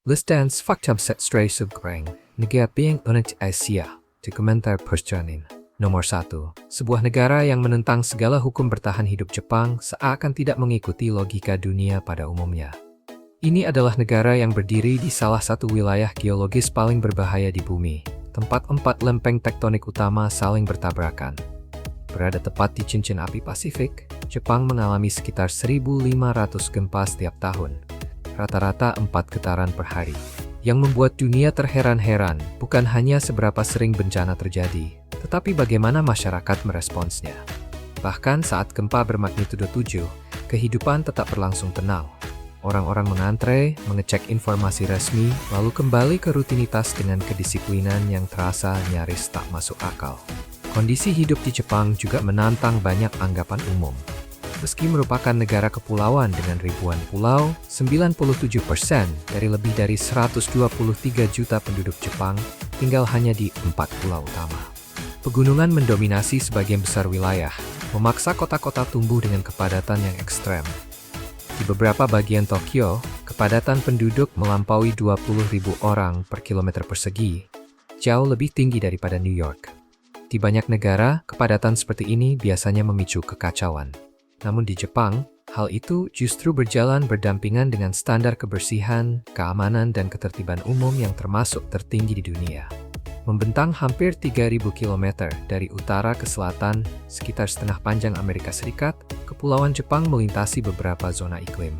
Listens fakta stray subgrang, negara yang unik Asia, di komentar perjalanan. Nomor 1. Sebuah negara yang menentang segala hukum bertahan hidup Jepang seakan tidak mengikuti logika dunia pada umumnya. Ini adalah negara yang berdiri di salah satu wilayah geologis paling berbahaya di bumi, tempat 4 lempeng tektonik utama saling bertabrakan. Berada tepat di cincin api Pasifik, Jepang mengalami sekitar 1.500 gempa setiap tahun, rata-rata 4 getaran per hari. Yang membuat dunia terheran-heran bukan hanya seberapa sering bencana terjadi, tetapi bagaimana masyarakat meresponsnya. Bahkan saat gempa bermagnitudo 7, kehidupan tetap berlangsung tenang. Orang-orang mengantre, mengecek informasi resmi, lalu kembali ke rutinitas dengan kedisiplinan yang terasa nyaris tak masuk akal. Kondisi hidup di Jepang juga menantang banyak anggapan umum. Meski merupakan negara kepulauan dengan ribuan pulau, 97% dari lebih dari 123 juta penduduk Jepang tinggal hanya di 4 pulau utama. Pegunungan mendominasi sebagian besar wilayah, memaksa kota-kota tumbuh dengan kepadatan yang ekstrem. Di beberapa bagian Tokyo, kepadatan penduduk melampaui 20.000 orang per kilometer persegi, jauh lebih tinggi daripada New York. Di banyak negara, kepadatan seperti ini biasanya memicu kekacauan. Namun di Jepang, hal itu justru berjalan berdampingan dengan standar kebersihan, keamanan, dan ketertiban umum yang termasuk tertinggi di dunia. Membentang hampir 3.000 km dari utara ke selatan, sekitar setengah panjang Amerika Serikat, Kepulauan Jepang melintasi beberapa zona iklim.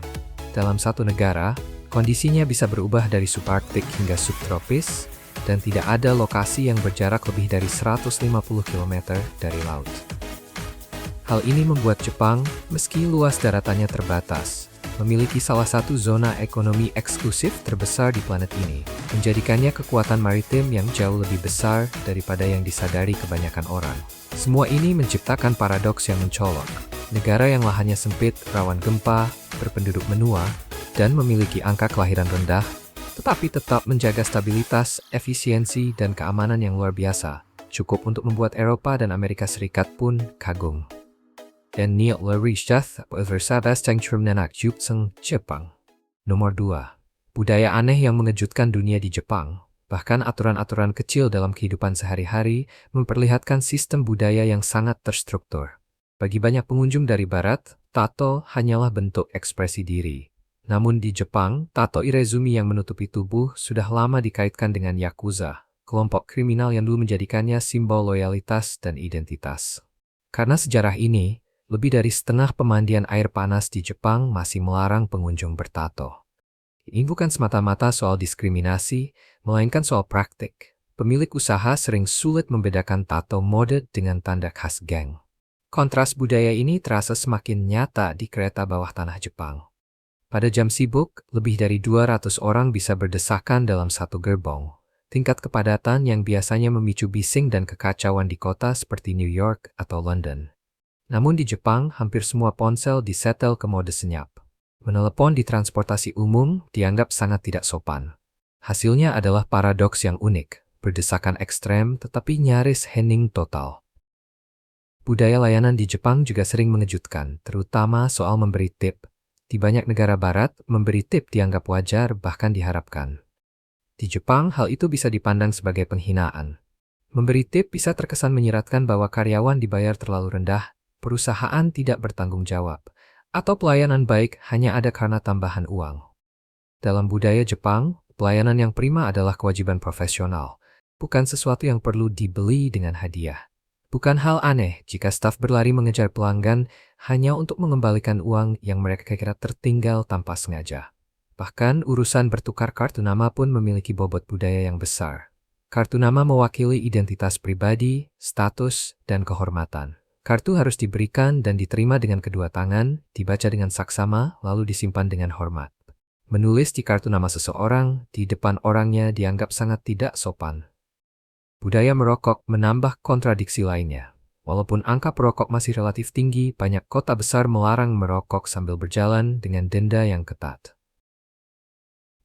Dalam satu negara, kondisinya bisa berubah dari subarktik hingga subtropis, dan tidak ada lokasi yang berjarak lebih dari 150 km dari laut. Hal ini membuat Jepang, meski luas daratannya terbatas, memiliki salah satu zona ekonomi eksklusif terbesar di planet ini, menjadikannya kekuatan maritim yang jauh lebih besar daripada yang disadari kebanyakan orang. Semua ini menciptakan paradoks yang mencolok. Negara yang lahannya sempit, rawan gempa, berpenduduk menua, dan memiliki angka kelahiran rendah, tetapi tetap menjaga stabilitas, efisiensi, dan keamanan yang luar biasa, cukup untuk membuat Eropa dan Amerika Serikat pun kagum. Dan Neil Larichath bersabas tentang nenak Jepang. Nomor 2. Budaya aneh yang mengejutkan dunia di Jepang. Bahkan aturan-aturan kecil dalam kehidupan sehari-hari memperlihatkan sistem budaya yang sangat terstruktur. Bagi banyak pengunjung dari barat, tato hanyalah bentuk ekspresi diri. Namun di Jepang, tato irezumi yang menutupi tubuh sudah lama dikaitkan dengan yakuza, kelompok kriminal yang dulu menjadikannya simbol loyalitas dan identitas. Karena sejarah ini, lebih dari setengah pemandian air panas di Jepang masih melarang pengunjung bertato. Ini bukan semata-mata soal diskriminasi, melainkan soal praktik. Pemilik usaha sering sulit membedakan tato mode dengan tanda khas geng. Kontras budaya ini terasa semakin nyata di kereta bawah tanah Jepang. Pada jam sibuk, lebih dari 200 orang bisa berdesakan dalam satu gerbong. Tingkat kepadatan yang biasanya memicu bising dan kekacauan di kota seperti New York atau London. Namun di Jepang, hampir semua ponsel disetel ke mode senyap. Menelepon di transportasi umum dianggap sangat tidak sopan. Hasilnya adalah paradoks yang unik, berdesakan ekstrem tetapi nyaris hening total. Budaya layanan di Jepang juga sering mengejutkan, terutama soal memberi tip. Di banyak negara barat, memberi tip dianggap wajar bahkan diharapkan. Di Jepang, hal itu bisa dipandang sebagai penghinaan. Memberi tip bisa terkesan menyiratkan bahwa karyawan dibayar terlalu rendah, perusahaan tidak bertanggung jawab, atau pelayanan baik hanya ada karena tambahan uang. Dalam budaya Jepang, pelayanan yang prima adalah kewajiban profesional, bukan sesuatu yang perlu dibeli dengan hadiah. Bukan hal aneh jika staf berlari mengejar pelanggan hanya untuk mengembalikan uang yang mereka kira tertinggal tanpa sengaja. Bahkan urusan bertukar kartu nama pun memiliki bobot budaya yang besar. Kartu nama mewakili identitas pribadi, status, dan kehormatan. Kartu harus diberikan dan diterima dengan kedua tangan, dibaca dengan saksama, lalu disimpan dengan hormat. Menulis di kartu nama seseorang, di depan orangnya dianggap sangat tidak sopan. Budaya merokok menambah kontradiksi lainnya. Walaupun angka perokok masih relatif tinggi, banyak kota besar melarang merokok sambil berjalan dengan denda yang ketat.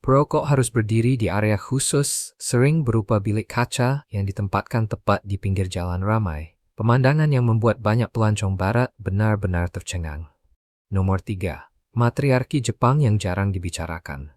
Perokok harus berdiri di area khusus, sering berupa bilik kaca yang ditempatkan tepat di pinggir jalan ramai. Pemandangan yang membuat banyak pelancong barat benar-benar tercengang. Nomor 3. Matriarki Jepang yang jarang dibicarakan.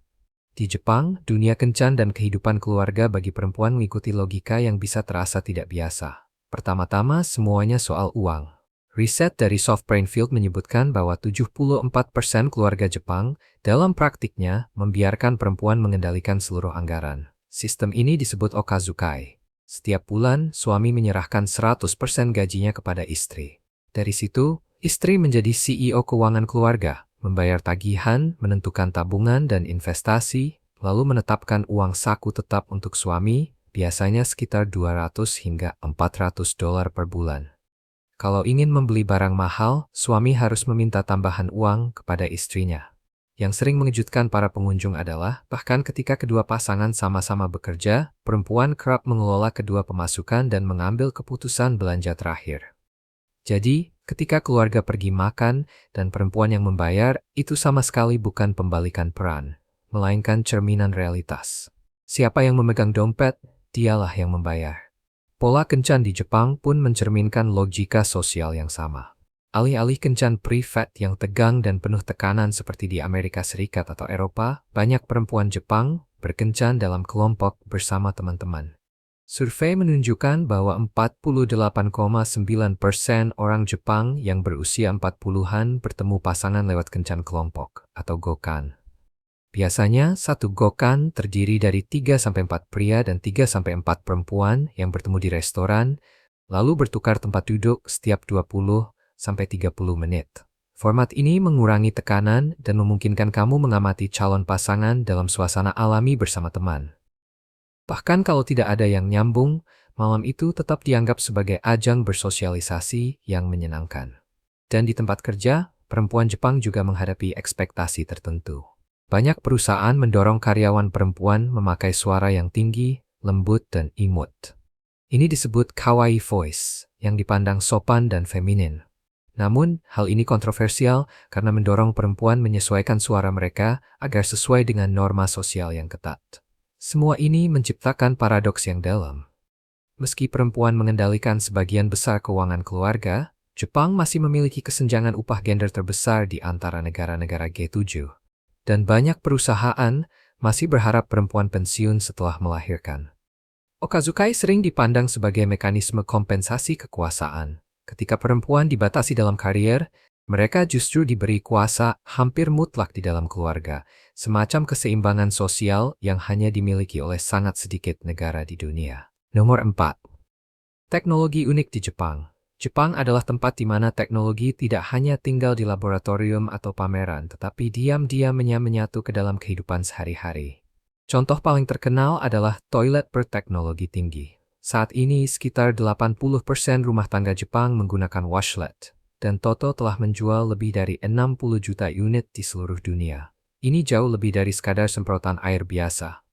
Di Jepang, dunia kencan dan kehidupan keluarga bagi perempuan mengikuti logika yang bisa terasa tidak biasa. Pertama-tama, semuanya soal uang. Riset dari Soft Brainfield menyebutkan bahwa 74% keluarga Jepang dalam praktiknya membiarkan perempuan mengendalikan seluruh anggaran. Sistem ini disebut okazukai. Setiap bulan, suami menyerahkan 100% gajinya kepada istri. Dari situ, istri menjadi CEO keuangan keluarga, membayar tagihan, menentukan tabungan dan investasi, lalu menetapkan uang saku tetap untuk suami, biasanya sekitar $200 hingga $400 per bulan. Kalau ingin membeli barang mahal, suami harus meminta tambahan uang kepada istrinya. Yang sering mengejutkan para pengunjung adalah, bahkan ketika kedua pasangan sama-sama bekerja, perempuan kerap mengelola kedua pemasukan dan mengambil keputusan belanja terakhir. Jadi, ketika keluarga pergi makan dan perempuan yang membayar, itu sama sekali bukan pembalikan peran, melainkan cerminan realitas. Siapa yang memegang dompet, dialah yang membayar. Pola kencan di Jepang pun mencerminkan logika sosial yang sama. Alih-alih kencan privat yang tegang dan penuh tekanan seperti di Amerika Serikat atau Eropa, banyak perempuan Jepang berkencan dalam kelompok bersama teman-teman. Survei menunjukkan bahwa 48,9% orang Jepang yang berusia 40-an bertemu pasangan lewat kencan kelompok atau gokan. Biasanya, satu gokan terdiri dari 3-4 pria dan 3-4 perempuan yang bertemu di restoran, lalu bertukar tempat duduk setiap 20-30 menit. Format ini mengurangi tekanan dan memungkinkan kamu mengamati calon pasangan dalam suasana alami bersama teman. Bahkan kalau tidak ada yang nyambung, malam itu tetap dianggap sebagai ajang bersosialisasi yang menyenangkan. Dan di tempat kerja, perempuan Jepang juga menghadapi ekspektasi tertentu. Banyak perusahaan mendorong karyawan perempuan memakai suara yang tinggi, lembut, dan imut. Ini disebut kawaii voice, yang dipandang sopan dan feminin. Namun, hal ini kontroversial karena mendorong perempuan menyesuaikan suara mereka agar sesuai dengan norma sosial yang ketat. Semua ini menciptakan paradoks yang dalam. Meski perempuan mengendalikan sebagian besar keuangan keluarga, Jepang masih memiliki kesenjangan upah gender terbesar di antara negara-negara G7. Dan banyak perusahaan masih berharap perempuan pensiun setelah melahirkan. Okazukai sering dipandang sebagai mekanisme kompensasi kekuasaan. Ketika perempuan dibatasi dalam karier, mereka justru diberi kuasa hampir mutlak di dalam keluarga, semacam keseimbangan sosial yang hanya dimiliki oleh sangat sedikit negara di dunia. Nomor 4. Teknologi unik di Jepang. Jepang adalah tempat di mana teknologi tidak hanya tinggal di laboratorium atau pameran, tetapi diam-diamnya menyatu ke dalam kehidupan sehari-hari. Contoh paling terkenal adalah toilet berteknologi tinggi. Saat ini, sekitar 80% rumah tangga Jepang menggunakan washlet, dan Toto telah menjual lebih dari 60 juta unit di seluruh dunia. Ini jauh lebih dari sekadar semprotan air biasa.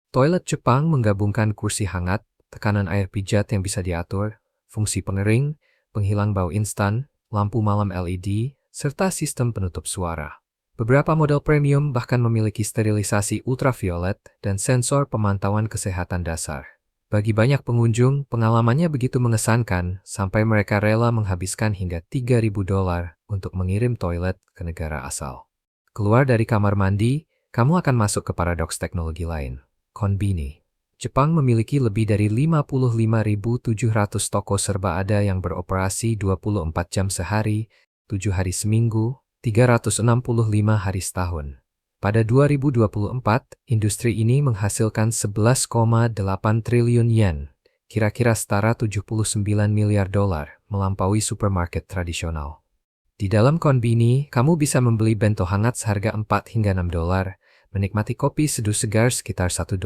Toilet Jepang menggabungkan kursi hangat, tekanan air pijat yang bisa diatur, fungsi pengering, penghilang bau instan, lampu malam LED, serta sistem penutup suara. Beberapa model premium bahkan memiliki sterilisasi ultraviolet dan sensor pemantauan kesehatan dasar. Bagi banyak pengunjung, pengalamannya begitu mengesankan sampai mereka rela menghabiskan hingga $3.000 untuk mengirim toilet ke negara asal. Keluar dari kamar mandi, kamu akan masuk ke paradoks teknologi lain. Konbini. Jepang memiliki lebih dari 55.700 toko serba ada yang beroperasi 24 jam sehari, 7 hari seminggu, 365 hari setahun. Pada 2024, industri ini menghasilkan 11,8 triliun yen, kira-kira setara $79 miliar, melampaui supermarket tradisional. Di dalam konbini, kamu bisa membeli bento hangat seharga $4 hingga $6, menikmati kopi seduh segar sekitar $1,5,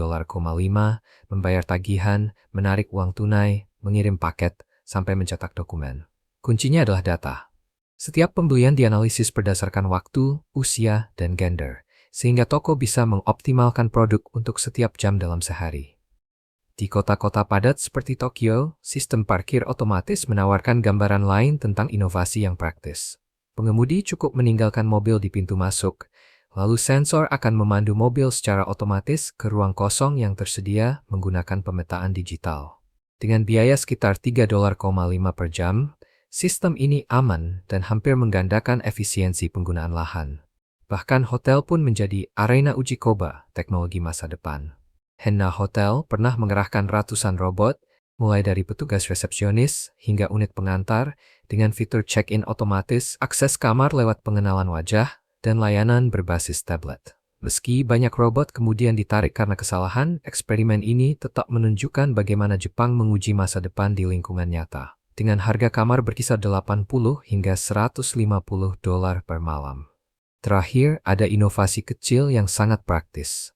membayar tagihan, menarik uang tunai, mengirim paket, sampai mencetak dokumen. Kuncinya adalah data. Setiap pembelian dianalisis berdasarkan waktu, usia, dan gender, sehingga toko bisa mengoptimalkan produk untuk setiap jam dalam sehari. Di kota-kota padat seperti Tokyo, sistem parkir otomatis menawarkan gambaran lain tentang inovasi yang praktis. Pengemudi cukup meninggalkan mobil di pintu masuk, lalu sensor akan memandu mobil secara otomatis ke ruang kosong yang tersedia menggunakan pemetaan digital. Dengan biaya sekitar $3,5 per jam, sistem ini aman dan hampir menggandakan efisiensi penggunaan lahan. Bahkan hotel pun menjadi arena uji coba teknologi masa depan. Henna Hotel pernah mengerahkan ratusan robot, mulai dari petugas resepsionis hingga unit pengantar, dengan fitur check-in otomatis, akses kamar lewat pengenalan wajah, dan layanan berbasis tablet. Meski banyak robot kemudian ditarik karena kesalahan, eksperimen ini tetap menunjukkan bagaimana Jepang menguji masa depan di lingkungan nyata. Dengan harga kamar berkisar 80 hingga 150 dolar per malam. Terakhir, ada inovasi kecil yang sangat praktis.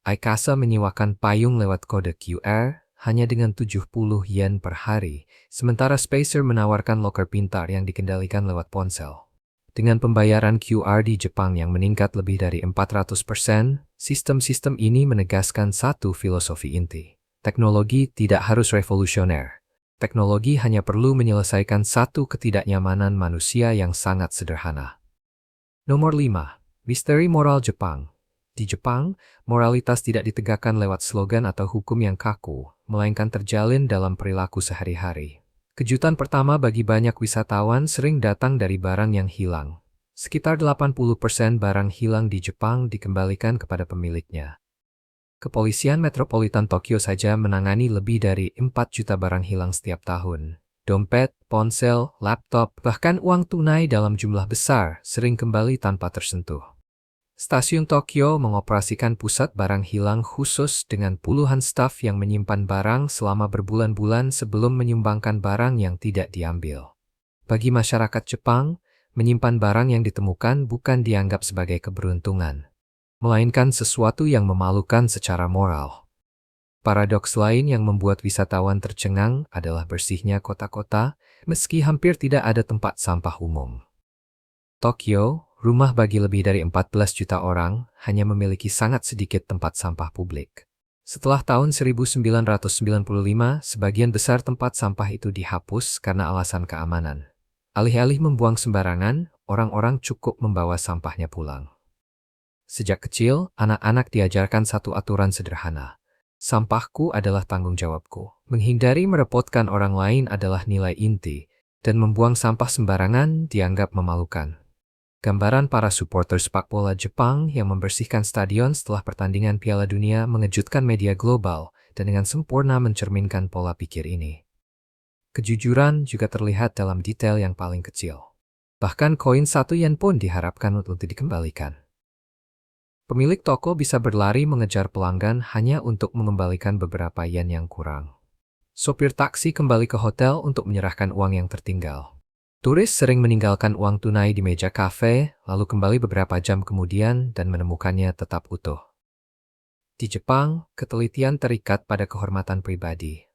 Aikasa menyewakan payung lewat kode QR hanya dengan 70 yen per hari, sementara Spacer menawarkan loker pintar yang dikendalikan lewat ponsel. Dengan pembayaran QR di Jepang yang meningkat lebih dari 400%, sistem-sistem ini menegaskan satu filosofi inti. Teknologi tidak harus revolusioner. Teknologi hanya perlu menyelesaikan satu ketidaknyamanan manusia yang sangat sederhana. Nomor 5. Misteri moral Jepang. Di Jepang, moralitas tidak ditegakkan lewat slogan atau hukum yang kaku, melainkan terjalin dalam perilaku sehari-hari. Kejutan pertama bagi banyak wisatawan sering datang dari barang yang hilang. Sekitar 80% barang hilang di Jepang dikembalikan kepada pemiliknya. Kepolisian Metropolitan Tokyo saja menangani lebih dari 4 juta barang hilang setiap tahun. Dompet, ponsel, laptop, bahkan uang tunai dalam jumlah besar sering kembali tanpa tersentuh. Stasiun Tokyo mengoperasikan pusat barang hilang khusus dengan puluhan staf yang menyimpan barang selama berbulan-bulan sebelum menyumbangkan barang yang tidak diambil. Bagi masyarakat Jepang, menyimpan barang yang ditemukan bukan dianggap sebagai keberuntungan, melainkan sesuatu yang memalukan secara moral. Paradoks lain yang membuat wisatawan tercengang adalah bersihnya kota-kota, meski hampir tidak ada tempat sampah umum. Tokyo, rumah bagi lebih dari 14 juta orang, hanya memiliki sangat sedikit tempat sampah publik. Setelah tahun 1995, sebagian besar tempat sampah itu dihapus karena alasan keamanan. Alih-alih membuang sembarangan, orang-orang cukup membawa sampahnya pulang. Sejak kecil, anak-anak diajarkan satu aturan sederhana. Sampahku adalah tanggung jawabku. Menghindari merepotkan orang lain adalah nilai inti, dan membuang sampah sembarangan dianggap memalukan. Gambaran para supporter sepak bola Jepang yang membersihkan stadion setelah pertandingan Piala Dunia mengejutkan media global dan dengan sempurna mencerminkan pola pikir ini. Kejujuran juga terlihat dalam detail yang paling kecil. Bahkan koin 1 yen pun diharapkan untuk dikembalikan. Pemilik toko bisa berlari mengejar pelanggan hanya untuk mengembalikan beberapa yen yang kurang. Sopir taksi kembali ke hotel untuk menyerahkan uang yang tertinggal. Turis sering meninggalkan uang tunai di meja kafe, lalu kembali beberapa jam kemudian dan menemukannya tetap utuh. Di Jepang, ketelitian terikat pada kehormatan pribadi.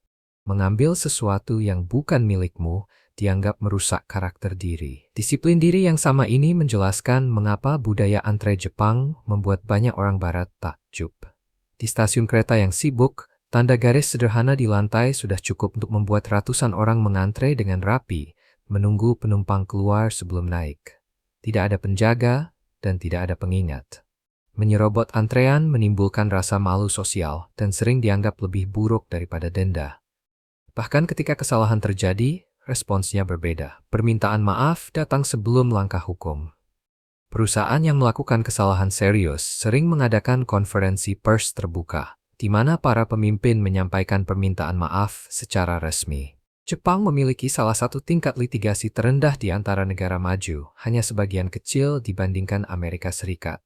Mengambil sesuatu yang bukan milikmu dianggap merusak karakter diri. Disiplin diri yang sama ini menjelaskan mengapa budaya antre Jepang membuat banyak orang barat takjub. Di stasiun kereta yang sibuk, tanda garis sederhana di lantai sudah cukup untuk membuat ratusan orang mengantre dengan rapi, menunggu penumpang keluar sebelum naik. Tidak ada penjaga dan tidak ada pengingat. Menyerobot antrean menimbulkan rasa malu sosial dan sering dianggap lebih buruk daripada denda. Bahkan ketika kesalahan terjadi, responsnya berbeda. Permintaan maaf datang sebelum langkah hukum. Perusahaan yang melakukan kesalahan serius sering mengadakan konferensi pers terbuka, di mana para pemimpin menyampaikan permintaan maaf secara resmi. Jepang memiliki salah satu tingkat litigasi terendah di antara negara maju, hanya sebagian kecil dibandingkan Amerika Serikat.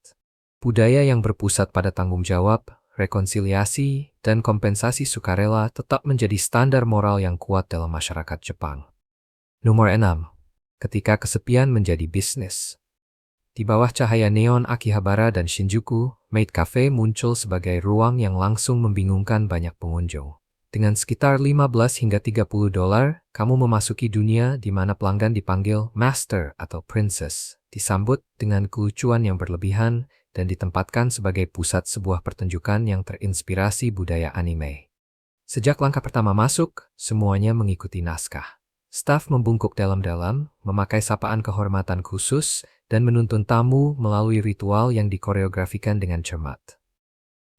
Budaya yang berpusat pada tanggung jawab, rekonsiliasi, dan kompensasi sukarela tetap menjadi standar moral yang kuat dalam masyarakat Jepang. Nomor 6. Ketika kesepian menjadi bisnis. Di bawah cahaya neon Akihabara dan Shinjuku, Maid Cafe muncul sebagai ruang yang langsung membingungkan banyak pengunjung. Dengan sekitar 15 hingga 30 dolar, kamu memasuki dunia di mana pelanggan dipanggil Master atau Princess, disambut dengan kelucuan yang berlebihan, dan ditempatkan sebagai pusat sebuah pertunjukan yang terinspirasi budaya anime. Sejak langkah pertama masuk, semuanya mengikuti naskah. Staf membungkuk dalam-dalam, memakai sapaan kehormatan khusus, dan menuntun tamu melalui ritual yang dikoreografikan dengan cermat.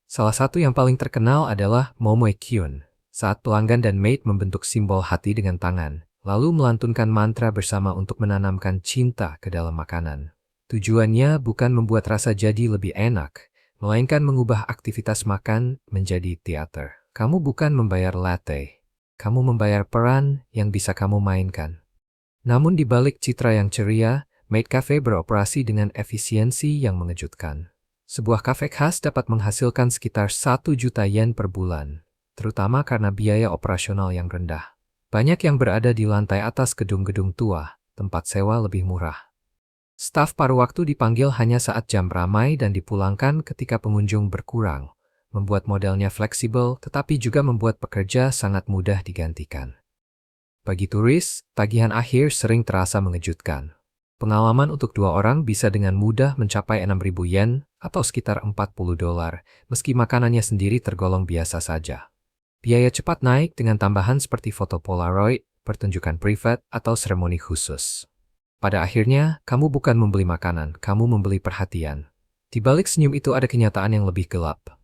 Salah satu yang paling terkenal adalah Momoe-kyun, saat pelanggan dan maid membentuk simbol hati dengan tangan, lalu melantunkan mantra bersama untuk menanamkan cinta ke dalam makanan. Tujuannya bukan membuat rasa jadi lebih enak, melainkan mengubah aktivitas makan menjadi teater. Kamu bukan membayar latte, kamu membayar peran yang bisa kamu mainkan. Namun di balik citra yang ceria, Maid Cafe beroperasi dengan efisiensi yang mengejutkan. Sebuah kafe khas dapat menghasilkan sekitar 1 juta yen per bulan, terutama karena biaya operasional yang rendah. Banyak yang berada di lantai atas gedung-gedung tua, tempat sewa lebih murah. Staf paruh waktu dipanggil hanya saat jam ramai dan dipulangkan ketika pengunjung berkurang, membuat modelnya fleksibel tetapi juga membuat pekerja sangat mudah digantikan. Bagi turis, tagihan akhir sering terasa mengejutkan. Pengalaman untuk 2 orang bisa dengan mudah mencapai 6.000 yen atau sekitar $40, meski makanannya sendiri tergolong biasa saja. Biaya cepat naik dengan tambahan seperti foto Polaroid, pertunjukan privat, atau seremoni khusus. Pada akhirnya, kamu bukan membeli makanan, kamu membeli perhatian. Di balik senyum itu ada kenyataan yang lebih gelap.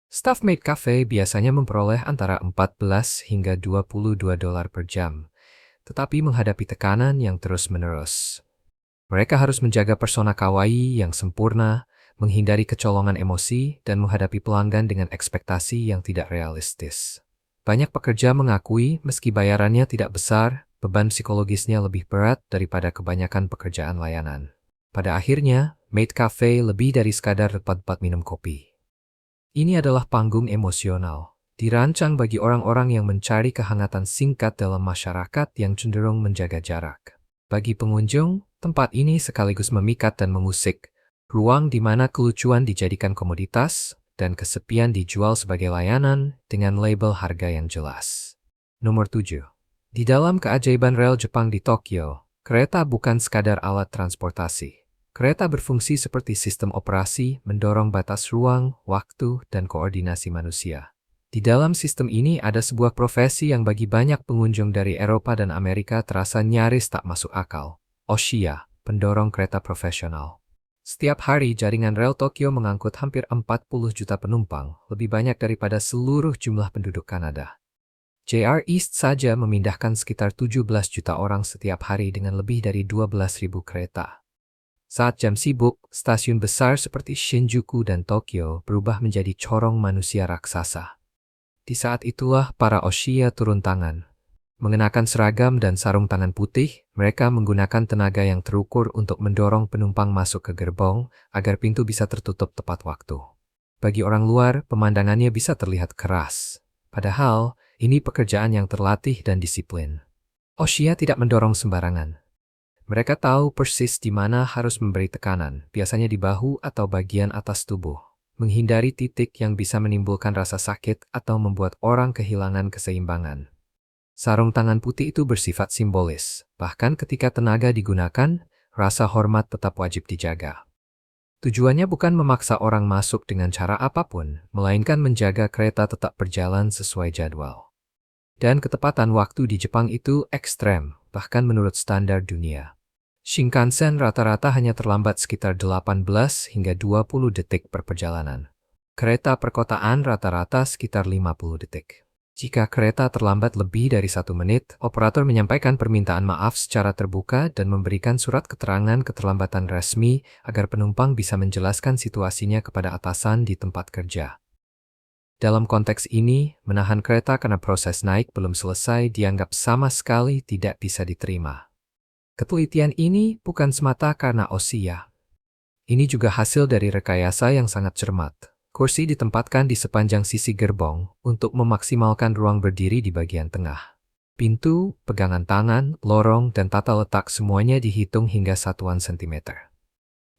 Staf Maid Cafe biasanya memperoleh antara 14 hingga $22 per jam, tetapi menghadapi tekanan yang terus-menerus. Mereka harus menjaga persona kawaii yang sempurna, menghindari kecolongan emosi, dan menghadapi pelanggan dengan ekspektasi yang tidak realistis. Banyak pekerja mengakui meski bayarannya tidak besar, beban psikologisnya lebih berat daripada kebanyakan pekerjaan layanan. Pada akhirnya, Maid Cafe lebih dari sekadar tempat minum kopi. Ini adalah panggung emosional, dirancang bagi orang-orang yang mencari kehangatan singkat dalam masyarakat yang cenderung menjaga jarak. Bagi pengunjung, tempat ini sekaligus memikat dan mengusik, ruang di mana kelucuan dijadikan komoditas dan kesepian dijual sebagai layanan dengan label harga yang jelas. Nomor 7. Di dalam keajaiban rel Jepang di Tokyo, kereta bukan sekadar alat transportasi. Kereta berfungsi seperti sistem operasi, mendorong batas ruang, waktu, dan koordinasi manusia. Di dalam sistem ini ada sebuah profesi yang bagi banyak pengunjung dari Eropa dan Amerika terasa nyaris tak masuk akal. Oshiya, pendorong kereta profesional. Setiap hari jaringan rel Tokyo mengangkut hampir 40 juta penumpang, lebih banyak daripada seluruh jumlah penduduk Kanada. JR East saja memindahkan sekitar 17 juta orang setiap hari dengan lebih dari 12.000 kereta. Saat jam sibuk, stasiun besar seperti Shinjuku dan Tokyo berubah menjadi corong manusia raksasa. Di saat itulah para Oshiya turun tangan. Mengenakan seragam dan sarung tangan putih, mereka menggunakan tenaga yang terukur untuk mendorong penumpang masuk ke gerbong agar pintu bisa tertutup tepat waktu. Bagi orang luar, pemandangannya bisa terlihat keras. Padahal, ini pekerjaan yang terlatih dan disiplin. Oshiya tidak mendorong sembarangan. Mereka tahu persis di mana harus memberi tekanan, biasanya di bahu atau bagian atas tubuh, menghindari titik yang bisa menimbulkan rasa sakit atau membuat orang kehilangan keseimbangan. Sarung tangan putih itu bersifat simbolis, bahkan ketika tenaga digunakan, rasa hormat tetap wajib dijaga. Tujuannya bukan memaksa orang masuk dengan cara apapun, melainkan menjaga kereta tetap berjalan sesuai jadwal. Dan ketepatan waktu di Jepang itu ekstrem, bahkan menurut standar dunia. Shinkansen rata-rata hanya terlambat sekitar 18 hingga 20 detik per perjalanan. Kereta perkotaan rata-rata sekitar 50 detik. Jika kereta terlambat lebih dari 1 menit, operator menyampaikan permintaan maaf secara terbuka dan memberikan surat keterangan keterlambatan resmi agar penumpang bisa menjelaskan situasinya kepada atasan di tempat kerja. Dalam konteks ini, menahan kereta karena proses naik belum selesai dianggap sama sekali tidak bisa diterima. Ketelitian ini bukan semata karena Oshiya. Ini juga hasil dari rekayasa yang sangat cermat. Kursi ditempatkan di sepanjang sisi gerbong untuk memaksimalkan ruang berdiri di bagian tengah. Pintu, pegangan tangan, lorong, dan tata letak semuanya dihitung hingga satuan sentimeter.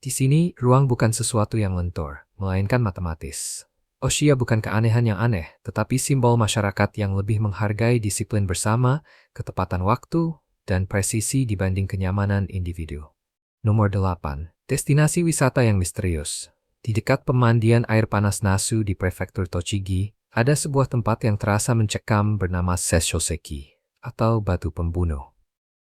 Di sini, ruang bukan sesuatu yang lentur, melainkan matematis. Oshiya bukan keanehan yang aneh, tetapi simbol masyarakat yang lebih menghargai disiplin bersama, ketepatan waktu, dan presisi dibanding kenyamanan individu. Nomor 8. Destinasi wisata yang misterius. Di dekat pemandian air panas Nasu di prefektur Tochigi, ada sebuah tempat yang terasa mencekam bernama Sesshouseki, atau batu pembunuh.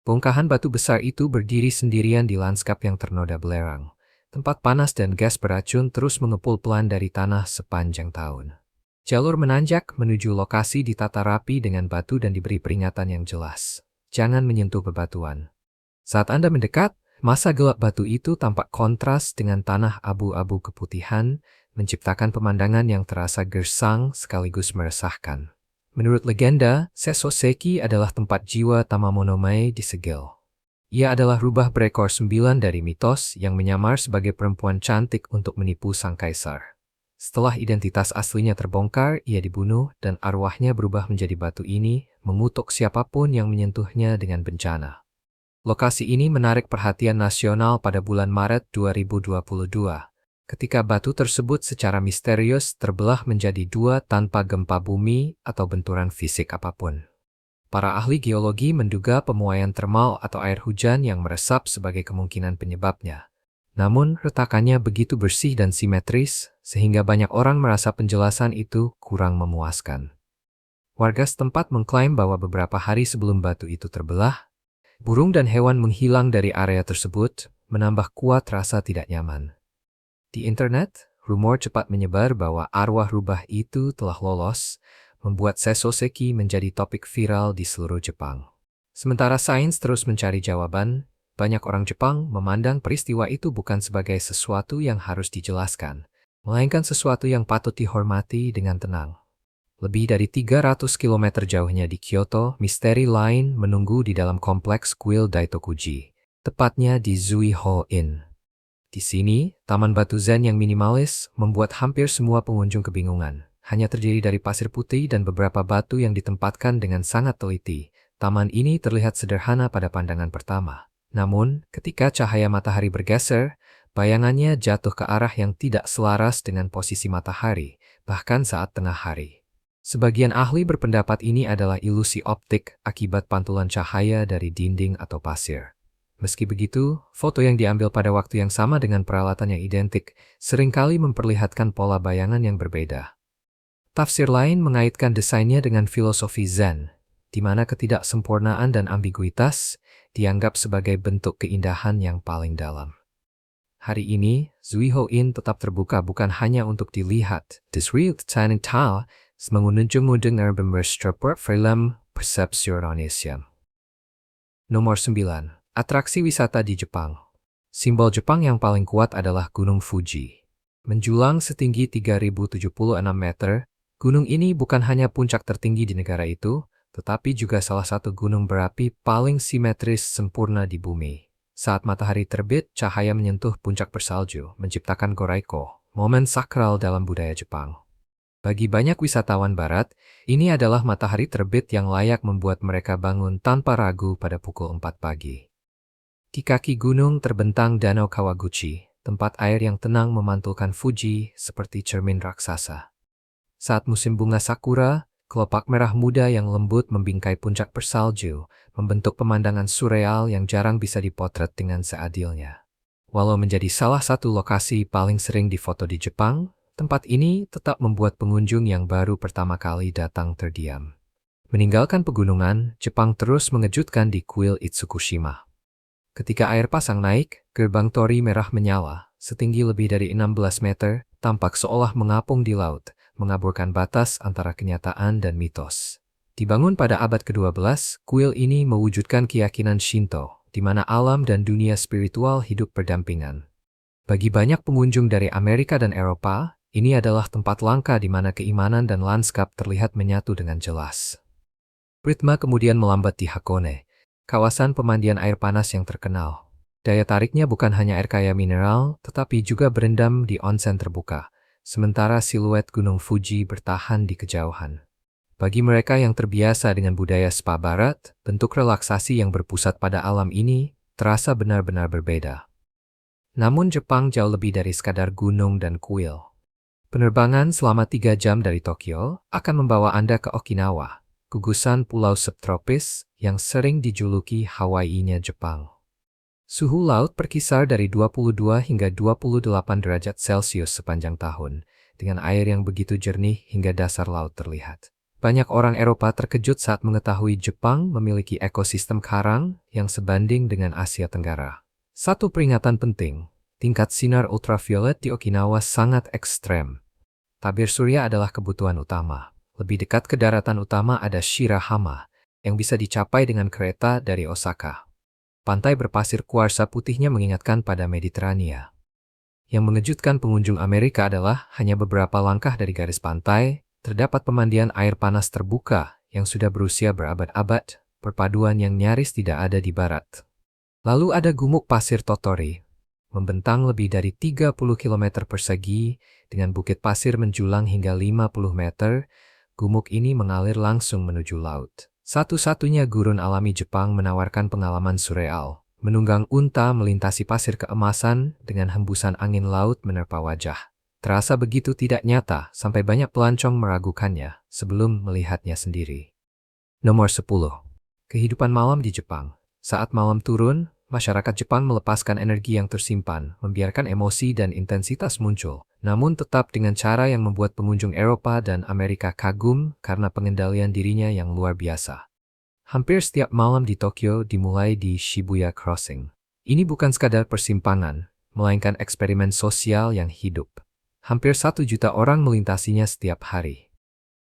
Bongkahan batu besar itu berdiri sendirian di lanskap yang ternoda belerang. Tempat panas dan gas beracun terus mengepul pelan dari tanah sepanjang tahun. Jalur menanjak menuju lokasi ditata rapi dengan batu dan diberi peringatan yang jelas. Jangan menyentuh bebatuan. Saat Anda mendekat, Masa gelap batu itu tampak kontras dengan tanah abu-abu keputihan, menciptakan pemandangan yang terasa gersang sekaligus meresahkan. Menurut legenda, Sesoseki adalah tempat jiwa Tamamonomai disegel. Ia adalah rubah berekor 9 dari mitos yang menyamar sebagai perempuan cantik untuk menipu sang kaisar. Setelah identitas aslinya terbongkar, ia dibunuh dan arwahnya berubah menjadi batu ini, mengutuk siapapun yang menyentuhnya dengan bencana. Lokasi ini menarik perhatian nasional pada bulan Maret 2022, ketika batu tersebut secara misterius terbelah menjadi dua tanpa gempa bumi atau benturan fisik apapun. Para ahli geologi menduga pemuaian termal atau air hujan yang meresap sebagai kemungkinan penyebabnya. Namun, retakannya begitu bersih dan simetris, sehingga banyak orang merasa penjelasan itu kurang memuaskan. Warga setempat mengklaim bahwa beberapa hari sebelum batu itu terbelah, burung dan hewan menghilang dari area tersebut, menambah kuat rasa tidak nyaman. Di internet, rumor cepat menyebar bahwa arwah rubah itu telah lolos, membuat Sesoseki menjadi topik viral di seluruh Jepang. Sementara sains terus mencari jawaban, banyak orang Jepang memandang peristiwa itu bukan sebagai sesuatu yang harus dijelaskan, melainkan sesuatu yang patut dihormati dengan tenang. Lebih dari 300 km jauhnya di Kyoto, misteri lain menunggu di dalam kompleks kuil Daitokuji, tepatnya di Zuiho-in. Di sini, taman batu zen yang minimalis membuat hampir semua pengunjung kebingungan. Hanya terdiri dari pasir putih dan beberapa batu yang ditempatkan dengan sangat teliti. Taman ini terlihat sederhana pada pandangan pertama. Namun, ketika cahaya matahari bergeser, bayangannya jatuh ke arah yang tidak selaras dengan posisi matahari, bahkan saat tengah hari. Sebagian ahli berpendapat ini adalah ilusi optik akibat pantulan cahaya dari dinding atau pasir. Meski begitu, foto yang diambil pada waktu yang sama dengan peralatan yang identik seringkali memperlihatkan pola bayangan yang berbeda. Tafsir lain mengaitkan desainnya dengan filosofi Zen, di mana ketidaksempurnaan dan ambiguitas dianggap sebagai bentuk keindahan yang paling dalam. Hari ini, Zuiho-in tetap terbuka bukan hanya untuk dilihat. Disriut Taining Tal mengunjung-unjung bermerstrapur film Persepsionism. Nomor 9. Atraksi wisata di Jepang. Simbol Jepang yang paling kuat adalah Gunung Fuji. Menjulang setinggi 3076 meter, gunung ini bukan hanya puncak tertinggi di negara itu, tetapi juga salah satu gunung berapi paling simetris sempurna di bumi. Saat matahari terbit, cahaya menyentuh puncak bersalju, menciptakan goraiko, momen sakral dalam budaya Jepang. Bagi banyak wisatawan barat, ini adalah matahari terbit yang layak membuat mereka bangun tanpa ragu pada pukul 4 pagi. Di kaki gunung terbentang Danau Kawaguchi, tempat air yang tenang memantulkan Fuji seperti cermin raksasa. Saat musim bunga sakura, kelopak merah muda yang lembut membingkai puncak bersalju, membentuk pemandangan surreal yang jarang bisa dipotret dengan seadilnya. Walau menjadi salah satu lokasi paling sering difoto di Jepang, tempat ini tetap membuat pengunjung yang baru pertama kali datang terdiam. Meninggalkan pegunungan, Jepang terus mengejutkan di kuil Itsukushima. Ketika air pasang naik, gerbang tori merah menyala, setinggi lebih dari 16 meter, tampak seolah mengapung di laut, mengaburkan batas antara kenyataan dan mitos. Dibangun pada abad ke-12, kuil ini mewujudkan keyakinan Shinto, di mana alam dan dunia spiritual hidup berdampingan. Bagi banyak pengunjung dari Amerika dan Eropa, ini adalah tempat langka di mana keimanan dan lanskap terlihat menyatu dengan jelas. Ritme kemudian melambat di Hakone, kawasan pemandian air panas yang terkenal. Daya tariknya bukan hanya air kaya mineral, tetapi juga berendam di onsen terbuka, sementara siluet Gunung Fuji bertahan di kejauhan. Bagi mereka yang terbiasa dengan budaya spa barat, bentuk relaksasi yang berpusat pada alam ini terasa benar-benar berbeda. Namun Jepang jauh lebih dari sekadar gunung dan kuil. Penerbangan selama 3 jam dari Tokyo akan membawa Anda ke Okinawa, gugusan pulau subtropis yang sering dijuluki Hawaii-nya Jepang. Suhu laut berkisar dari 22 hingga 28 derajat Celcius sepanjang tahun, dengan air yang begitu jernih hingga dasar laut terlihat. Banyak orang Eropa terkejut saat mengetahui Jepang memiliki ekosistem karang yang sebanding dengan Asia Tenggara. Satu peringatan penting. Tingkat sinar ultraviolet di Okinawa sangat ekstrem. Tabir surya adalah kebutuhan utama. Lebih dekat ke daratan utama ada Shirahama, yang bisa dicapai dengan kereta dari Osaka. Pantai berpasir kuarsa putihnya mengingatkan pada Mediterania. Yang mengejutkan pengunjung Amerika adalah hanya beberapa langkah dari garis pantai, terdapat pemandian air panas terbuka yang sudah berusia berabad-abad, perpaduan yang nyaris tidak ada di barat. Lalu ada gumuk pasir Totori, membentang lebih dari 30 km persegi, dengan bukit pasir menjulang hingga 50 meter, gumuk ini mengalir langsung menuju laut. Satu-satunya gurun alami Jepang menawarkan pengalaman surreal. Menunggang unta melintasi pasir keemasan dengan hembusan angin laut menerpa wajah. Terasa begitu tidak nyata sampai banyak pelancong meragukannya sebelum melihatnya sendiri. Nomor 10. Kehidupan malam di Jepang. Saat malam turun, masyarakat Jepang melepaskan energi yang tersimpan, membiarkan emosi dan intensitas muncul, namun tetap dengan cara yang membuat pengunjung Eropa dan Amerika kagum karena pengendalian dirinya yang luar biasa. Hampir setiap malam di Tokyo dimulai di Shibuya Crossing. Ini bukan sekadar persimpangan, melainkan eksperimen sosial yang hidup. Hampir 1 juta orang melintasinya setiap hari.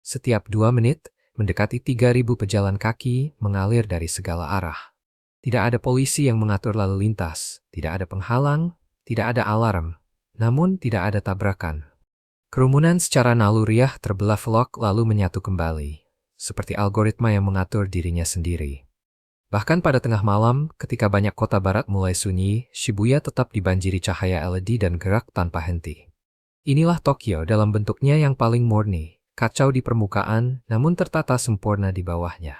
Setiap 2 menit, mendekati 3.000 pejalan kaki mengalir dari segala arah. Tidak ada polisi yang mengatur lalu lintas, tidak ada penghalang, tidak ada alarm, namun tidak ada tabrakan. Kerumunan secara naluriah terbelah velok lalu menyatu kembali, seperti algoritma yang mengatur dirinya sendiri. Bahkan pada tengah malam, ketika banyak kota barat mulai sunyi, Shibuya tetap dibanjiri cahaya LED dan gerak tanpa henti. Inilah Tokyo dalam bentuknya yang paling murni, kacau di permukaan, namun tertata sempurna di bawahnya.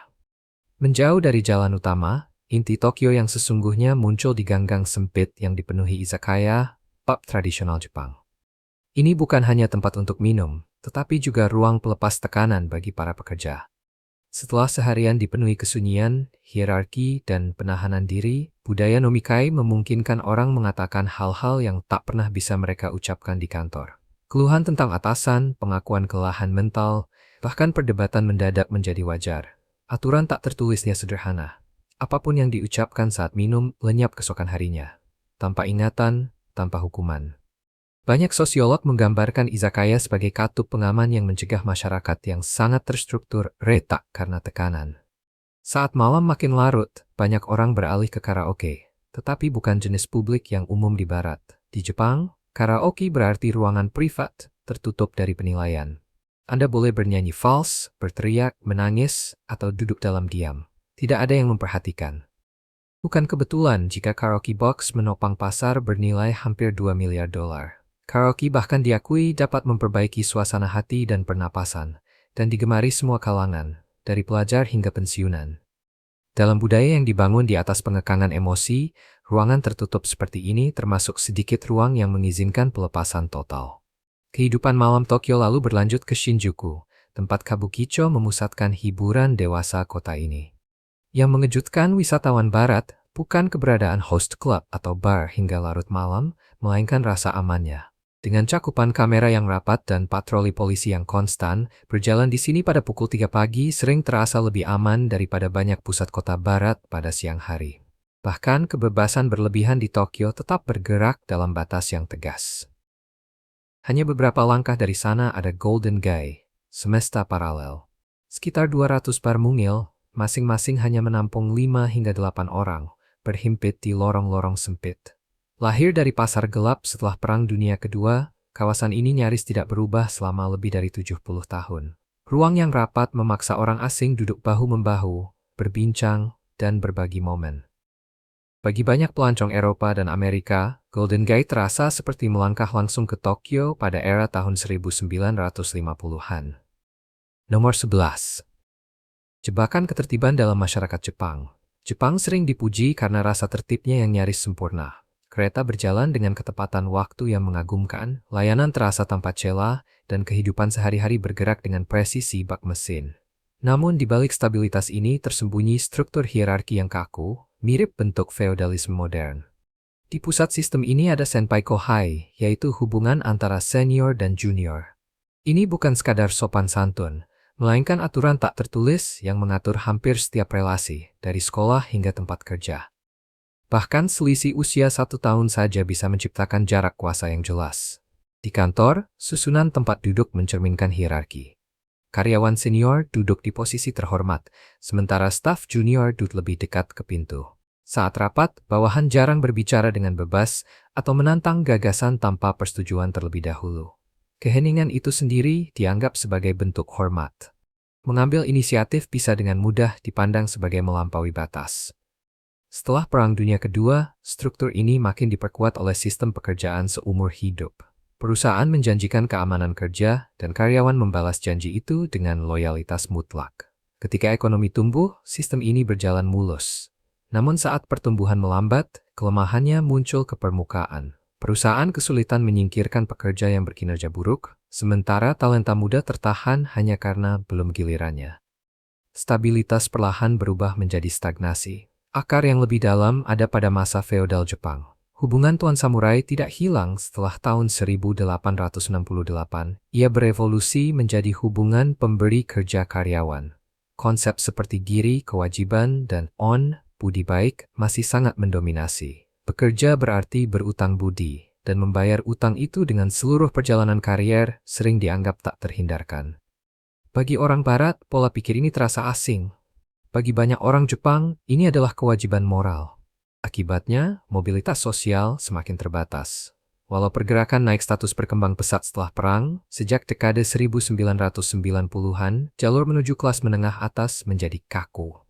Menjauh dari jalan utama, inti Tokyo yang sesungguhnya muncul di gang-gang sempit yang dipenuhi izakaya, pub tradisional Jepang. Ini bukan hanya tempat untuk minum, tetapi juga ruang pelepas tekanan bagi para pekerja. Setelah seharian dipenuhi kesunyian, hierarki, dan penahanan diri, budaya nomikai memungkinkan orang mengatakan hal-hal yang tak pernah bisa mereka ucapkan di kantor. Keluhan tentang atasan, pengakuan kelelahan mental, bahkan perdebatan mendadak menjadi wajar. Aturan tak tertulisnya sederhana. Apapun yang diucapkan saat minum lenyap keesokan harinya. Tanpa ingatan, tanpa hukuman. Banyak sosiolog menggambarkan izakaya sebagai katup pengaman yang mencegah masyarakat yang sangat terstruktur retak karena tekanan. Saat malam makin larut, banyak orang beralih ke karaoke, tetapi bukan jenis publik yang umum di barat. Di Jepang, karaoke berarti ruangan privat, tertutup dari penilaian. Anda boleh bernyanyi fals, berteriak, menangis, atau duduk dalam diam. Tidak ada yang memperhatikan. Bukan kebetulan jika karaoke box menopang pasar bernilai hampir $2 miliar. Karaoke bahkan diakui dapat memperbaiki suasana hati dan pernapasan, dan digemari semua kalangan, dari pelajar hingga pensiunan. Dalam budaya yang dibangun di atas pengekangan emosi, ruangan tertutup seperti ini termasuk sedikit ruang yang mengizinkan pelepasan total. Kehidupan malam Tokyo lalu berlanjut ke Shinjuku, tempat Kabukicho memusatkan hiburan dewasa kota ini. Yang mengejutkan wisatawan barat bukan keberadaan host club atau bar hingga larut malam, melainkan rasa amannya. Dengan cakupan kamera yang rapat dan patroli polisi yang konstan, berjalan di sini pada pukul 3 pagi sering terasa lebih aman daripada banyak pusat kota barat pada siang hari. Bahkan kebebasan berlebihan di Tokyo tetap bergerak dalam batas yang tegas. Hanya beberapa langkah dari sana ada Golden Gate, semesta paralel. Sekitar 200 bar mungil, masing-masing hanya menampung 5 hingga 8 orang, berhimpit di lorong-lorong sempit. Lahir dari pasar gelap setelah Perang Dunia Kedua, kawasan ini nyaris tidak berubah selama lebih dari 70 tahun. Ruang yang rapat memaksa orang asing duduk bahu-membahu, berbincang, dan berbagi momen. Bagi banyak pelancong Eropa dan Amerika, Golden Gate terasa seperti melangkah langsung ke Tokyo pada era tahun 1950-an. Nomor 11. Jebakan ketertiban dalam masyarakat Jepang. Jepang sering dipuji karena rasa tertibnya yang nyaris sempurna. Kereta berjalan dengan ketepatan waktu yang mengagumkan, layanan terasa tanpa celah, dan kehidupan sehari-hari bergerak dengan presisi bak mesin. Namun di balik stabilitas ini tersembunyi struktur hierarki yang kaku, mirip bentuk feodalisme modern. Di pusat sistem ini ada senpai kohai, yaitu hubungan antara senior dan junior. Ini bukan sekadar sopan santun, melainkan aturan tak tertulis yang mengatur hampir setiap relasi, dari sekolah hingga tempat kerja. Bahkan selisih usia 1 tahun saja bisa menciptakan jarak kuasa yang jelas. Di kantor, susunan tempat duduk mencerminkan hierarki. Karyawan senior duduk di posisi terhormat, sementara staf junior duduk lebih dekat ke pintu. Saat rapat, bawahan jarang berbicara dengan bebas atau menantang gagasan tanpa persetujuan terlebih dahulu. Keheningan itu sendiri dianggap sebagai bentuk hormat. Mengambil inisiatif bisa dengan mudah dipandang sebagai melampaui batas. Setelah Perang Dunia Kedua, struktur ini makin diperkuat oleh sistem pekerjaan seumur hidup. Perusahaan menjanjikan keamanan kerja dan karyawan membalas janji itu dengan loyalitas mutlak. Ketika ekonomi tumbuh, sistem ini berjalan mulus. Namun saat pertumbuhan melambat, kelemahannya muncul ke permukaan. Perusahaan kesulitan menyingkirkan pekerja yang berkinerja buruk, sementara talenta muda tertahan hanya karena belum gilirannya. Stabilitas perlahan berubah menjadi stagnasi. Akar yang lebih dalam ada pada masa feodal Jepang. Hubungan tuan samurai tidak hilang setelah tahun 1868. Ia berevolusi menjadi hubungan pemberi kerja karyawan. Konsep seperti giri, kewajiban, dan budi baik masih sangat mendominasi. Bekerja berarti berutang budi, dan membayar utang itu dengan seluruh perjalanan karier sering dianggap tak terhindarkan. Bagi orang Barat, pola pikir ini terasa asing. Bagi banyak orang Jepang, ini adalah kewajiban moral. Akibatnya, mobilitas sosial semakin terbatas. Walau pergerakan naik status berkembang pesat setelah perang, sejak dekade 1990-an, jalur menuju kelas menengah atas menjadi kaku.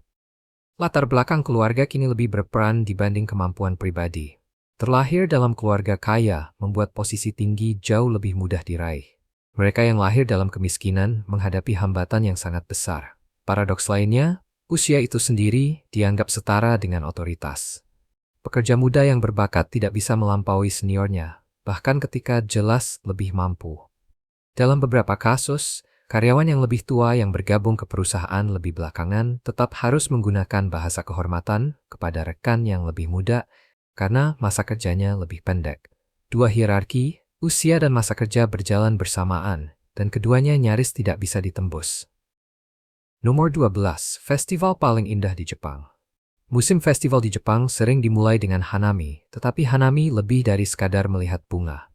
Latar belakang keluarga kini lebih berperan dibanding kemampuan pribadi. Terlahir dalam keluarga kaya membuat posisi tinggi jauh lebih mudah diraih. Mereka yang lahir dalam kemiskinan menghadapi hambatan yang sangat besar. Paradoks lainnya, usia itu sendiri dianggap setara dengan otoritas. Pekerja muda yang berbakat tidak bisa melampaui seniornya, bahkan ketika jelas lebih mampu. Dalam beberapa kasus, karyawan yang lebih tua yang bergabung ke perusahaan lebih belakangan tetap harus menggunakan bahasa kehormatan kepada rekan yang lebih muda karena masa kerjanya lebih pendek. Dua hierarki, usia dan masa kerja berjalan bersamaan, dan keduanya nyaris tidak bisa ditembus. Nomor 12. Festival paling indah di Jepang. Musim festival di Jepang sering dimulai dengan hanami, tetapi hanami lebih dari sekadar melihat bunga.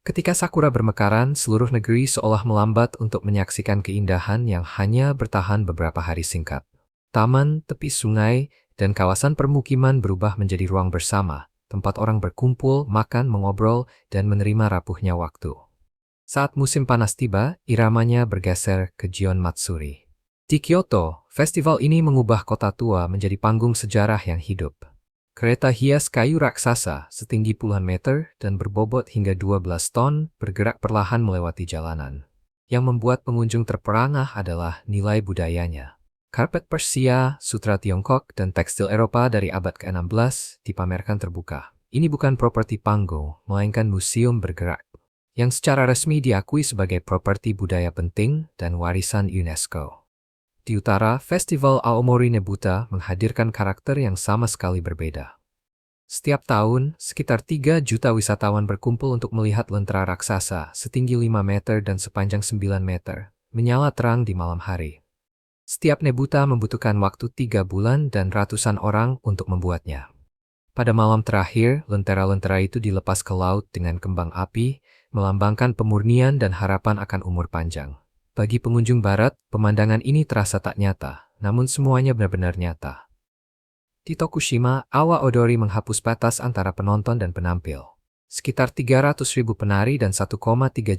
Ketika sakura bermekaran, seluruh negeri seolah melambat untuk menyaksikan keindahan yang hanya bertahan beberapa hari singkat. Taman, tepi sungai, dan kawasan permukiman berubah menjadi ruang bersama, tempat orang berkumpul, makan, mengobrol, dan menerima rapuhnya waktu. Saat musim panas tiba, iramanya bergeser ke Gion Matsuri. Di Kyoto, festival ini mengubah kota tua menjadi panggung sejarah yang hidup. Kereta hias kayu raksasa setinggi puluhan meter dan berbobot hingga 12 ton bergerak perlahan melewati jalanan. Yang membuat pengunjung terperangah adalah nilai budayanya. Karpet Persia, sutra Tiongkok, dan tekstil Eropa dari abad ke-16 dipamerkan terbuka. Ini bukan properti panggung, melainkan museum bergerak, yang secara resmi diakui sebagai properti budaya penting dan warisan UNESCO. Di utara, Festival Aomori Nebuta menghadirkan karakter yang sama sekali berbeda. Setiap tahun, sekitar 3 juta wisatawan berkumpul untuk melihat lentera raksasa setinggi 5 meter dan sepanjang 9 meter, menyala terang di malam hari. Setiap nebuta membutuhkan waktu 3 bulan dan ratusan orang untuk membuatnya. Pada malam terakhir, lentera-lentera itu dilepas ke laut dengan kembang api, melambangkan pemurnian dan harapan akan umur panjang. Bagi pengunjung barat, pemandangan ini terasa tak nyata, namun semuanya benar-benar nyata. Di Tokushima, Awa Odori menghapus batas antara penonton dan penampil. Sekitar 300.000 penari dan 1,3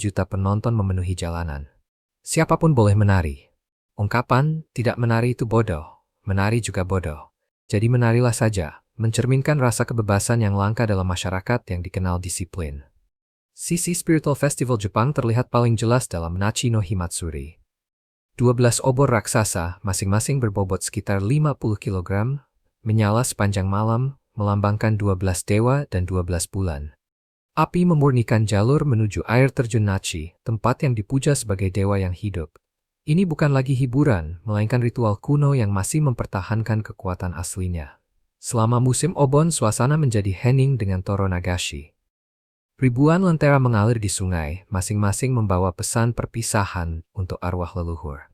juta penonton memenuhi jalanan. Siapapun boleh menari. Ungkapan, tidak menari itu bodoh, menari juga bodoh. Jadi menarilah saja, mencerminkan rasa kebebasan yang langka dalam masyarakat yang dikenal disiplin. Sisi spiritual festival Jepang terlihat paling jelas dalam Nachi no Himatsuri. 12 obor raksasa, masing-masing berbobot sekitar 50 kg, menyala sepanjang malam, melambangkan 12 dewa dan 12 bulan. Api memurnikan jalur menuju air terjun Nachi, tempat yang dipuja sebagai dewa yang hidup. Ini bukan lagi hiburan, melainkan ritual kuno yang masih mempertahankan kekuatan aslinya. Selama musim obon, suasana menjadi hening dengan Toro Nagashi. Ribuan lentera mengalir di sungai, masing-masing membawa pesan perpisahan untuk arwah leluhur.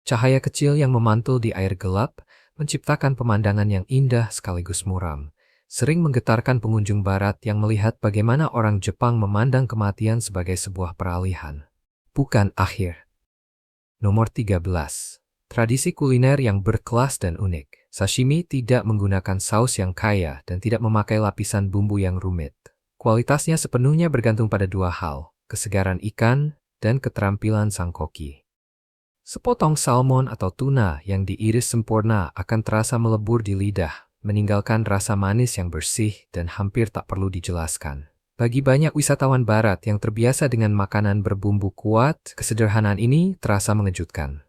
Cahaya kecil yang memantul di air gelap menciptakan pemandangan yang indah sekaligus muram, sering menggetarkan pengunjung barat yang melihat bagaimana orang Jepang memandang kematian sebagai sebuah peralihan, bukan akhir. Nomor 13. Tradisi kuliner yang berkelas dan unik. Sashimi tidak menggunakan saus yang kaya dan tidak memakai lapisan bumbu yang rumit. Kualitasnya sepenuhnya bergantung pada dua hal, kesegaran ikan dan keterampilan sang koki. Sepotong salmon atau tuna yang diiris sempurna akan terasa melebur di lidah, meninggalkan rasa manis yang bersih dan hampir tak perlu dijelaskan. Bagi banyak wisatawan barat yang terbiasa dengan makanan berbumbu kuat, kesederhanaan ini terasa mengejutkan.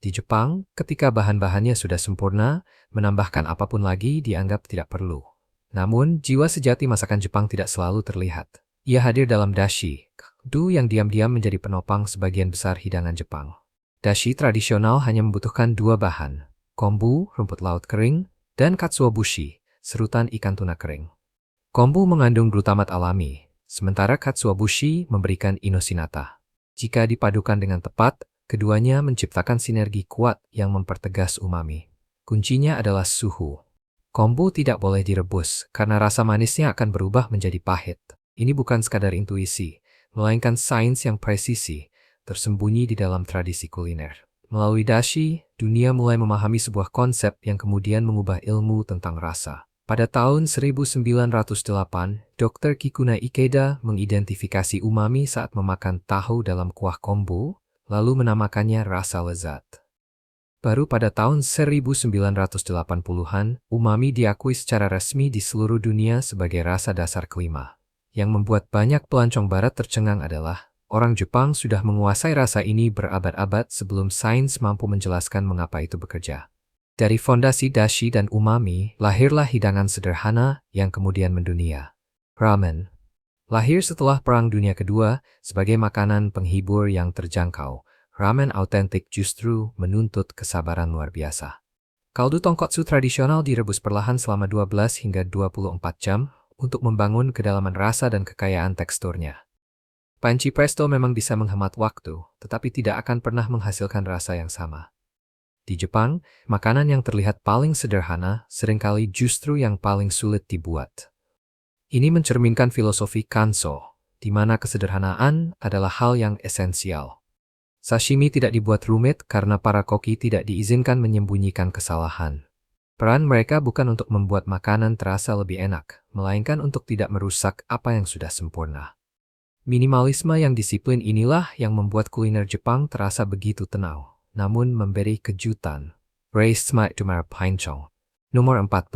Di Jepang, ketika bahan-bahannya sudah sempurna, menambahkan apapun lagi dianggap tidak perlu. Namun, jiwa sejati masakan Jepang tidak selalu terlihat. Ia hadir dalam dashi, yang diam-diam menjadi penopang sebagian besar hidangan Jepang. Dashi tradisional hanya membutuhkan dua bahan, kombu, rumput laut kering, dan katsuobushi, serutan ikan tuna kering. Kombu mengandung glutamat alami, sementara katsuobushi memberikan inoshinata. Jika dipadukan dengan tepat, keduanya menciptakan sinergi kuat yang mempertegas umami. Kuncinya adalah suhu. Kombu tidak boleh direbus karena rasa manisnya akan berubah menjadi pahit. Ini bukan sekadar intuisi, melainkan sains yang presisi, tersembunyi di dalam tradisi kuliner. Melalui dashi, dunia mulai memahami sebuah konsep yang kemudian mengubah ilmu tentang rasa. Pada tahun 1908, Dr. Kikuna Ikeda mengidentifikasi umami saat memakan tahu dalam kuah kombu, lalu menamakannya rasa lezat. Baru pada tahun 1980-an, umami diakui secara resmi di seluruh dunia sebagai rasa dasar kelima. Yang membuat banyak pelancong barat tercengang adalah, orang Jepang sudah menguasai rasa ini berabad-abad sebelum sains mampu menjelaskan mengapa itu bekerja. Dari fondasi dashi dan umami, lahirlah hidangan sederhana yang kemudian mendunia. Ramen. Lahir setelah Perang Dunia Kedua sebagai makanan penghibur yang terjangkau, ramen autentik justru menuntut kesabaran luar biasa. Kaldu tonkotsu tradisional direbus perlahan selama 12 hingga 24 jam untuk membangun kedalaman rasa dan kekayaan teksturnya. Panci presto memang bisa menghemat waktu, tetapi tidak akan pernah menghasilkan rasa yang sama. Di Jepang, makanan yang terlihat paling sederhana seringkali justru yang paling sulit dibuat. Ini mencerminkan filosofi Kanso, di mana kesederhanaan adalah hal yang esensial. Sashimi tidak dibuat rumit karena para koki tidak diizinkan menyembunyikan kesalahan. Peran mereka bukan untuk membuat makanan terasa lebih enak, melainkan untuk tidak merusak apa yang sudah sempurna. Minimalisme yang disiplin inilah yang membuat kuliner Jepang terasa begitu tenang, namun memberi kejutan. Raised Smart Dumar Paincong. Nomor 14.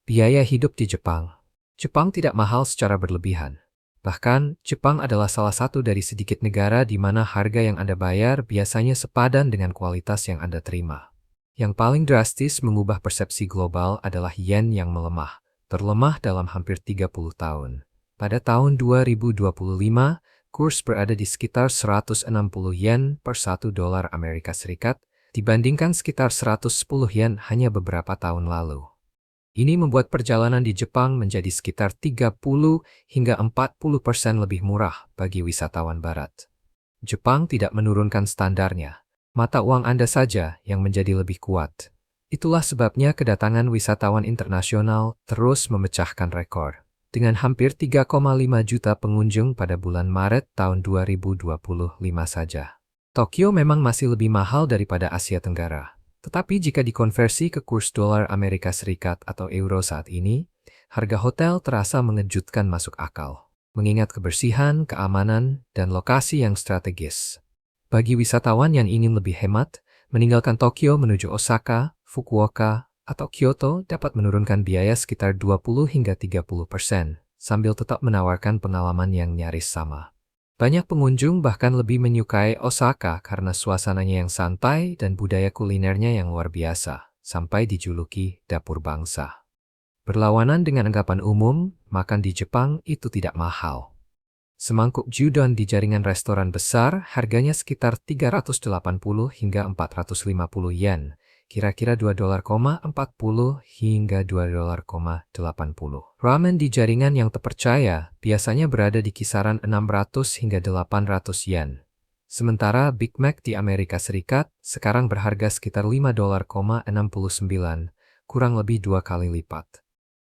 Biaya hidup di Jepang. Jepang tidak mahal secara berlebihan. Bahkan, Jepang adalah salah satu dari sedikit negara di mana harga yang Anda bayar biasanya sepadan dengan kualitas yang Anda terima. Yang paling drastis mengubah persepsi global adalah yen yang melemah, terlemah dalam hampir 30 tahun. Pada tahun 2025, kurs berada di sekitar 160 yen per $1 Amerika Serikat, dibandingkan sekitar 110 yen hanya beberapa tahun lalu. Ini membuat perjalanan di Jepang menjadi sekitar 30 hingga 40% lebih murah bagi wisatawan barat. Jepang tidak menurunkan standarnya. Mata uang Anda saja yang menjadi lebih kuat. Itulah sebabnya kedatangan wisatawan internasional terus memecahkan rekor. Dengan hampir 3,5 juta pengunjung pada bulan Maret tahun 2025 saja. Tokyo memang masih lebih mahal daripada Asia Tenggara. Tetapi jika dikonversi ke kurs dolar Amerika Serikat atau euro saat ini, harga hotel terasa mengejutkan masuk akal. Mengingat kebersihan, keamanan, dan lokasi yang strategis. Bagi wisatawan yang ingin lebih hemat, meninggalkan Tokyo menuju Osaka, Fukuoka, atau Kyoto dapat menurunkan biaya sekitar 20 hingga 30%, sambil tetap menawarkan pengalaman yang nyaris sama. Banyak pengunjung bahkan lebih menyukai Osaka karena suasananya yang santai dan budaya kulinernya yang luar biasa, sampai dijuluki dapur bangsa. Berlawanan dengan anggapan umum, makan di Jepang itu tidak mahal. Semangkuk gyudon di jaringan restoran besar harganya sekitar 380 hingga 450 yen, kira-kira $2,40 hingga $2,80. Ramen di jaringan yang terpercaya biasanya berada di kisaran 600 hingga 800 yen. Sementara Big Mac di Amerika Serikat sekarang berharga sekitar $5,69, kurang lebih 2 kali lipat.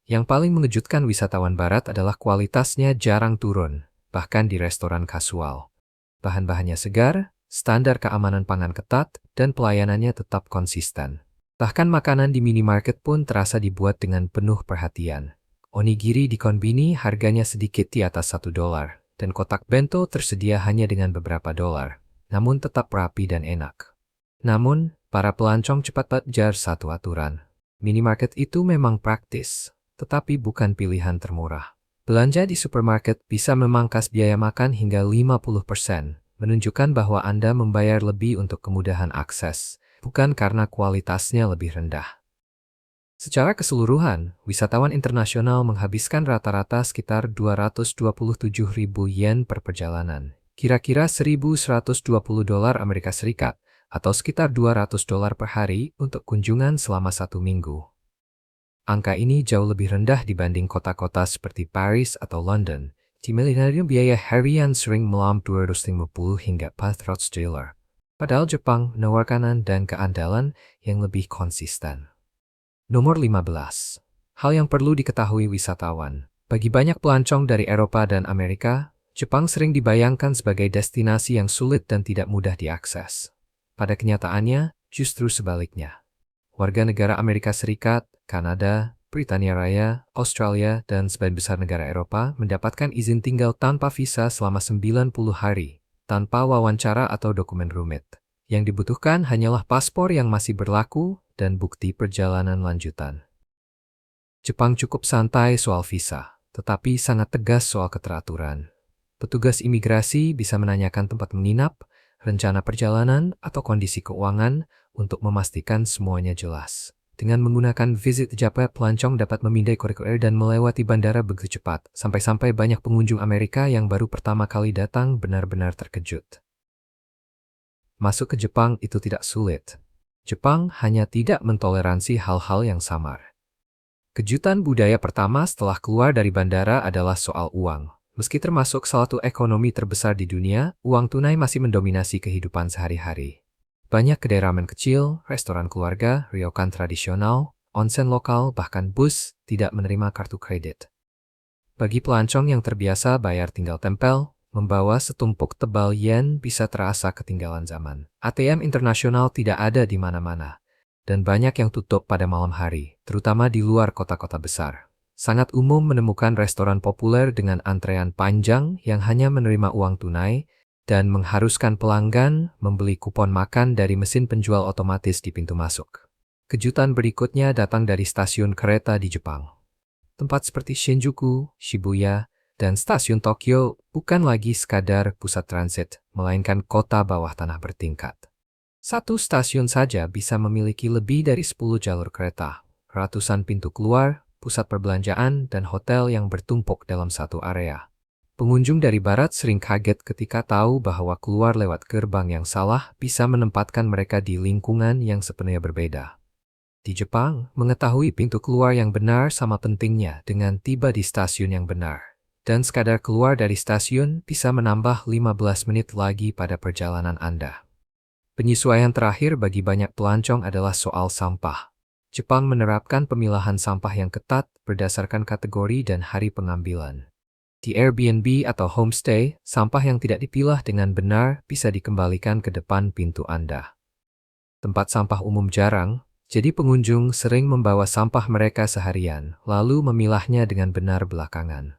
Yang paling mengejutkan wisatawan barat adalah kualitasnya jarang turun, bahkan di restoran kasual. Bahan-bahannya segar, standar keamanan pangan ketat, dan pelayanannya tetap konsisten. Bahkan makanan di minimarket pun terasa dibuat dengan penuh perhatian. Onigiri di konbini harganya sedikit di atas $1, dan kotak bento tersedia hanya dengan beberapa dolar, namun tetap rapi dan enak. Namun, para pelancong cepat belajar satu aturan. Minimarket itu memang praktis, tetapi bukan pilihan termurah. Belanja di supermarket bisa memangkas biaya makan hingga 50%, menunjukkan bahwa Anda membayar lebih untuk kemudahan akses, bukan karena kualitasnya lebih rendah. Secara keseluruhan, wisatawan internasional menghabiskan rata-rata sekitar 227.000 yen per perjalanan, kira-kira $1.120 Amerika Serikat, atau sekitar $200 per hari untuk kunjungan selama 1 minggu. Angka ini jauh lebih rendah dibanding kota-kota seperti Paris atau London, di mana biaya harian sering melampaui $250 hingga $400. Padahal Jepang menawarkan dan keandalan yang lebih konsisten. Nomor 15. Hal yang perlu diketahui wisatawan. Bagi banyak pelancong dari Eropa dan Amerika, Jepang sering dibayangkan sebagai destinasi yang sulit dan tidak mudah diakses. Pada kenyataannya, justru sebaliknya. Warga negara Amerika Serikat, Kanada, Britania Raya, Australia, dan sebagian besar negara Eropa mendapatkan izin tinggal tanpa visa selama 90 hari, tanpa wawancara atau dokumen rumit. Yang dibutuhkan hanyalah paspor yang masih berlaku dan bukti perjalanan lanjutan. Jepang cukup santai soal visa, tetapi sangat tegas soal keteraturan. Petugas imigrasi bisa menanyakan tempat menginap, rencana perjalanan, atau kondisi keuangan untuk memastikan semuanya jelas. Dengan menggunakan visit Jepang, pelancong dapat memindai koridor dan melewati bandara begitu cepat, sampai-sampai banyak pengunjung Amerika yang baru pertama kali datang benar-benar terkejut. Masuk ke Jepang itu tidak sulit. Jepang hanya tidak mentoleransi hal-hal yang samar. Kejutan budaya pertama setelah keluar dari bandara adalah soal uang. Meski termasuk salah satu ekonomi terbesar di dunia, uang tunai masih mendominasi kehidupan sehari-hari. Banyak kedai ramen kecil, restoran keluarga, ryokan tradisional, onsen lokal, bahkan bus tidak menerima kartu kredit. Bagi pelancong yang terbiasa bayar tinggal tempel, membawa setumpuk tebal yen bisa terasa ketinggalan zaman. ATM internasional tidak ada di mana-mana, dan banyak yang tutup pada malam hari, terutama di luar kota-kota besar. Sangat umum menemukan restoran populer dengan antrean panjang yang hanya menerima uang tunai dan mengharuskan pelanggan membeli kupon makan dari mesin penjual otomatis di pintu masuk. Kejutan berikutnya datang dari stasiun kereta di Jepang. Tempat seperti Shinjuku, Shibuya, dan stasiun Tokyo bukan lagi sekadar pusat transit, melainkan kota bawah tanah bertingkat. Satu stasiun saja bisa memiliki lebih dari 10 jalur kereta, ratusan pintu keluar, pusat perbelanjaan, dan hotel yang bertumpuk dalam satu area. Pengunjung dari barat sering kaget ketika tahu bahwa keluar lewat gerbang yang salah bisa menempatkan mereka di lingkungan yang sepenuhnya berbeda. Di Jepang, mengetahui pintu keluar yang benar sama pentingnya dengan tiba di stasiun yang benar. Dan sekadar keluar dari stasiun bisa menambah 15 menit lagi pada perjalanan Anda. Penyesuaian terakhir bagi banyak pelancong adalah soal sampah. Jepang menerapkan pemilahan sampah yang ketat berdasarkan kategori dan hari pengambilan. Di Airbnb atau homestay, sampah yang tidak dipilah dengan benar bisa dikembalikan ke depan pintu Anda. Tempat sampah umum jarang, jadi pengunjung sering membawa sampah mereka seharian, lalu memilahnya dengan benar belakangan.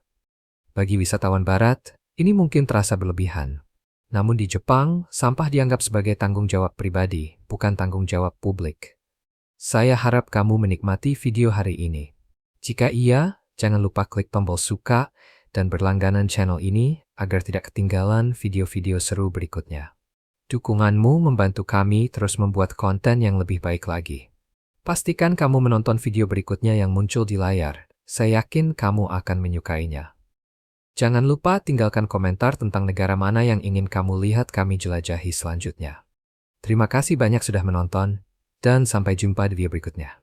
Bagi wisatawan barat, ini mungkin terasa berlebihan. Namun di Jepang, sampah dianggap sebagai tanggung jawab pribadi, bukan tanggung jawab publik. Saya harap kamu menikmati video hari ini. Jika iya, jangan lupa klik tombol suka dan berlangganan channel ini agar tidak ketinggalan video-video seru berikutnya. Dukunganmu membantu kami terus membuat konten yang lebih baik lagi. Pastikan kamu menonton video berikutnya yang muncul di layar. Saya yakin kamu akan menyukainya. Jangan lupa tinggalkan komentar tentang negara mana yang ingin kamu lihat kami jelajahi selanjutnya. Terima kasih banyak sudah menonton, dan sampai jumpa di video berikutnya.